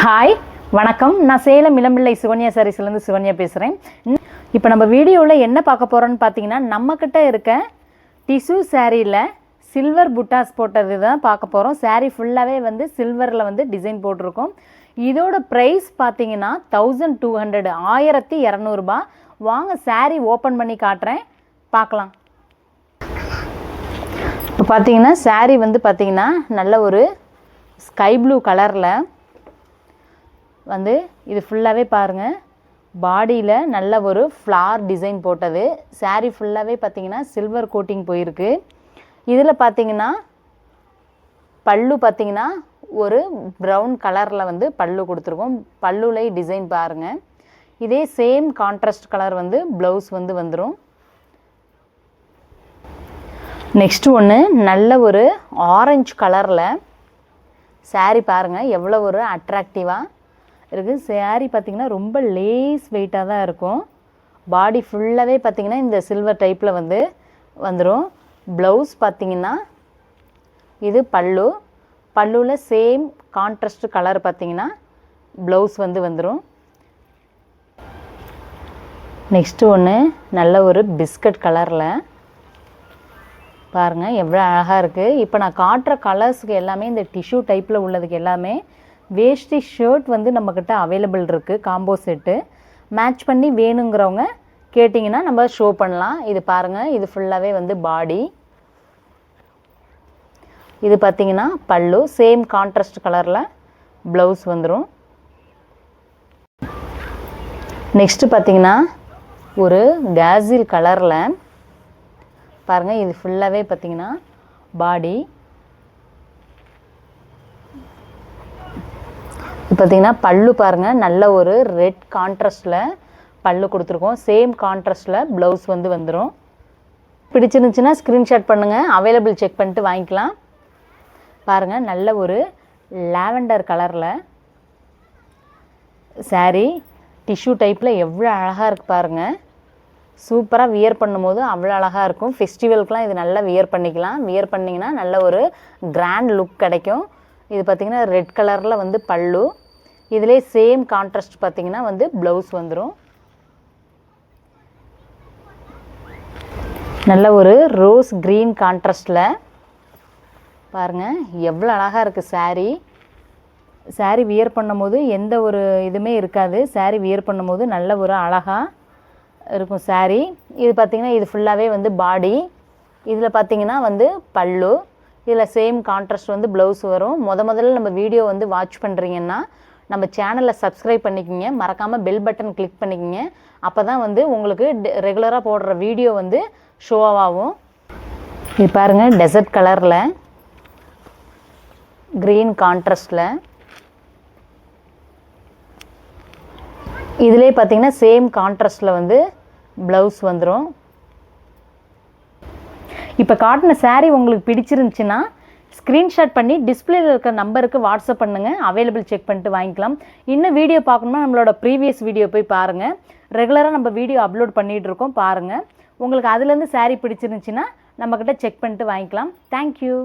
Hi வணக்கம். நான் சேலம் இளம்பிள்ளை சுகன்யா சாரீஸ்லேருந்து சுகன்யா பேசுகிறேன். இப்போ நம்ம வீடியோவில் என்ன பார்க்க போகிறோன்னு பார்த்தீங்கன்னா, நம்மக்கிட்ட இருக்க டிஷ்யூ சாரியில் சில்வர் புட்டாஸ் போட்டது தான் பார்க்க போகிறோம். சாரீ ஃபுல்லாகவே வந்து சில்வரில் வந்து டிசைன் போட்டிருக்கோம். இதோட ப்ரைஸ் பார்த்தீங்கன்னா 1200 1200 வாங்க சாரீ ஓப்பன் பண்ணி காட்டுறேன், பார்க்கலாம். இப்போ பார்த்தீங்கன்னா சாரீ வந்து பார்த்தீங்கன்னா நல்ல ஒரு ஸ்கை ப்ளூ கலரில் வந்து இது ஃபுல்லாகவே பாருங்கள், பாடியில் நல்ல ஒரு ஃப்ளார் டிசைன் போட்டது. சாரீ ஃபுல்லாகவே பார்த்தீங்கன்னா சில்வர் கோட்டிங் போயிருக்கு. இதில் பார்த்தீங்கன்னா பல்லு பார்த்தீங்கன்னா ஒரு ப்ரௌன் கலரில் வந்து பல்லு கொடுத்துருக்கோம். பல்லுலை டிசைன் பாருங்கள். இதே சேம் கான்ட்ராஸ்ட் கலர் வந்து ப்ளவுஸ் வந்து வந்துடும். நெக்ஸ்ட்டு ஒன்று நல்ல ஒரு ஆரஞ்சு கலரில் சாரீ பாருங்கள், எவ்வளோ ஒரு அட்ராக்டிவாக இருக்குது. சாரீ பார்த்திங்கன்னா ரொம்ப லேஸ் வெயிட்டாக தான் இருக்கும். பாடி ஃபுல்லாகவே பார்த்திங்கன்னா இந்த சில்வர் டைப்பில் வந்து வந்துடும். ப்ளவுஸ் பார்த்திங்கன்னா இது பல்லு, பல்லுவில் சேம் கான்ட்ராஸ்ட் கலர் பார்த்திங்கன்னா ப்ளவுஸ் வந்து வந்துடும். நெக்ஸ்ட்டு ஒன்று நல்ல ஒரு பிஸ்கட் கலரில் பாருங்கள், எவ்வளோ அழகாக இருக்குது. இப்போ நான் காட்டுற கலர்ஸுக்கு எல்லாமே இந்த டிஷ்யூ டைப்பில் உள்ளதுக்கு எல்லாமே வேஷ்டி ஷர்ட் வந்து நம்மக்கிட்ட அவைலபிள் இருக்குது. காம்போ செட்டு மேட்ச் பண்ணி வேணுங்கிறவங்க கேட்டிங்கன்னா நம்ம ஷோ பண்ணலாம். இது பாருங்கள், இது ஃபுல்லாகவே வந்து பாடி, இது பார்த்திங்கன்னா பல்லு, சேம் கான்ட்ராஸ்ட் கலரில் ப்ளவுஸ் வந்துடும். நெக்ஸ்ட்டு பார்த்திங்கன்னா ஒரு கேசில் கலரில் பாருங்கள், இது ஃபுல்லாகவே பார்த்திங்கன்னா பாடி, பார்த்திங்கன்னா பல்லு பாருங்கள், நல்ல ஒரு ரெட் கான்ட்ராஸ்டில் பல்லு கொடுத்துருக்கோம். சேம் கான்ட்ராஸ்டில் ப்ளவுஸ் வந்து வந்துடும். பிடிச்சிருந்துச்சுன்னா ஸ்க்ரீன்ஷாட் பண்ணுங்கள், அவைலபிள் செக் பண்ணிட்டு வாங்கிக்கலாம். பாருங்கள், நல்ல ஒரு லாவெண்டர் கலரில் சாரீ டிஷ்யூ டைப்பில் எவ்வளோ அழகாக இருக்குது பாருங்கள். சூப்பராக வியர் பண்ணும்போது அவ்வளோ அழகாக இருக்கும். ஃபெஸ்டிவலுக்குலாம் இது நல்லா வியர் பண்ணிக்கலாம். வியர் பண்ணிங்கன்னா நல்ல ஒரு கிராண்ட் லுக் கிடைக்கும். இது பார்த்திங்கன்னா ரெட் கலரில் வந்து பல்லு, இதிலே சேம் கான்ட்ராஸ்ட் பார்த்திங்கன்னா வந்து ப்ளவுஸ் வந்துடும். நல்ல ஒரு ரோஸ் க்ரீன் கான்ட்ராஸ்டில் பாருங்கள், எவ்வளோ அழகாக இருக்குது சாரீ. சாரீ வியர் பண்ணும்போது எந்த ஒரு இதுவுமே இருக்காது. சாரீ வியர் பண்ணும்போது நல்ல ஒரு அழகாக இருக்கும் சாரீ. இது பார்த்திங்கன்னா இது ஃபுல்லாகவே வந்து பாடி, இதில் பார்த்திங்கன்னா வந்து பல்லு, இதில் சேம் கான்ட்ராஸ்ட் வந்து ப்ளவுஸ் வரும். முதல்ல நம்ம வீடியோ வந்து வாட்ச் பண்ணுறீங்கன்னா நம்ம சேனலை சப்ஸ்கிரைப் பண்ணிக்கோங்க, மறக்காமல் பெல் பட்டன் கிளிக் பண்ணிக்கோங்க. அப்போ தான் வந்து உங்களுக்கு ரெகுலராக போடுற வீடியோ வந்து ஷோவாகும். இது பாருங்கள், டெசர்ட் கலரில் க்ரீன் கான்ட்ராஸ்டில் இதிலே பார்த்திங்கன்னா சேம் கான்ட்ராஸ்டில் வந்து ப்ளவுஸ் வந்துடும். இப்போ காட்டின சாரீ உங்களுக்கு பிடிச்சிருந்துச்சின்னா ஸ்க்ரீன்ஷாட் பண்ணி டிஸ்பிளேயில் இருக்க நம்பருக்கு வாட்ஸ்அப் பண்ணுங்கள், அவைலபிள் செக் பண்ணிட்டு வாங்கிக்கலாம். இன்னும் வீடியோ பார்க்கணுன்னா நம்மளோட ப்ரீவியஸ் வீடியோ போய் பாருங்கள். ரெகுலராக நம்ம வீடியோ அப்லோட் பண்ணிகிட்ருக்கோம், பாருங்கள். உங்களுக்கு அதுலேருந்து சாரீ பிடிச்சிருந்துச்சின்னா நம்மக்கிட்ட செக் பண்ணிட்டு வாங்கிக்கலாம். தேங்க்யூ.